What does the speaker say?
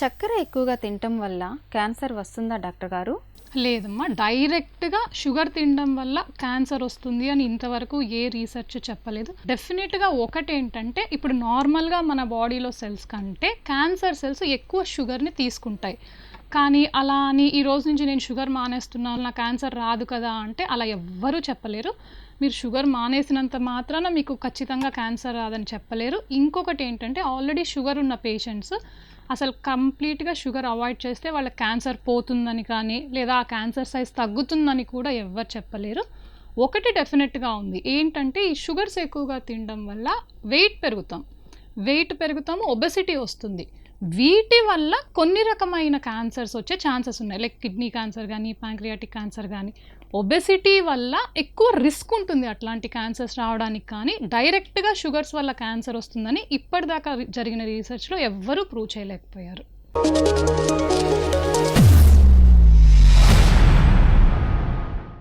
చక్కెర ఎక్కువగా తినటం వల్ల క్యాన్సర్ వస్తుందా డాక్టర్ గారు? లేదమ్మా, డైరెక్ట్గా షుగర్ తినడం వల్ల క్యాన్సర్ వస్తుంది అని ఇంతవరకు ఏ రీసెర్చ్ చెప్పలేదు. డెఫినెట్గా ఒకటేంటంటే, ఇప్పుడు నార్మల్గా మన బాడీలో సెల్స్ కంటే క్యాన్సర్ సెల్స్ ఎక్కువ షుగర్ని తీసుకుంటాయి. కానీ అలా అని ఈ రోజు నుంచి నేను షుగర్ మానేస్తున్నాను, నాకు క్యాన్సర్ రాదు కదా అంటే అలా ఎవ్వరూ చెప్పలేరు. మీరు షుగర్ మానేసినంత మాత్రాన మీకు ఖచ్చితంగా క్యాన్సర్ రాదని చెప్పలేరు. ఇంకొకటి ఏంటంటే, ఆల్రెడీ షుగర్ ఉన్న పేషెంట్స్ అసలు కంప్లీట్గా షుగర్ అవాయిడ్ చేస్తే వాళ్ళకి క్యాన్సర్ పోతుందని కానీ, లేదా ఆ క్యాన్సర్ సైజ్ తగ్గుతుందని కూడా ఎవ్వరు చెప్పలేరు. ఒకటి డెఫినెట్గా ఉంది, ఏంటంటే ఈ షుగర్స్ ఎక్కువగా తినడం వల్ల వెయిట్ పెరుగుతాము, ఒబెసిటీ వస్తుంది. వీటి వల్ల కొన్ని రకమైన క్యాన్సర్స్ వచ్చే ఛాన్సెస్ ఉన్నాయి, లైక్ కిడ్నీ క్యాన్సర్ కానీ, ప్యాంక్రియాటిక్ క్యాన్సర్ కానీ. ఒబెసిటీ వల్ల ఎక్కువ రిస్క్ ఉంటుంది అట్లాంటి క్యాన్సర్స్ రావడానికి. కానీ డైరెక్ట్గా షుగర్స్ వల్ల క్యాన్సర్ వస్తుందని ఇప్పటిదాకా జరిగిన రీసెర్చ్లో ఎవ్వరూ ప్రూవ్ చేయలేకపోయారు.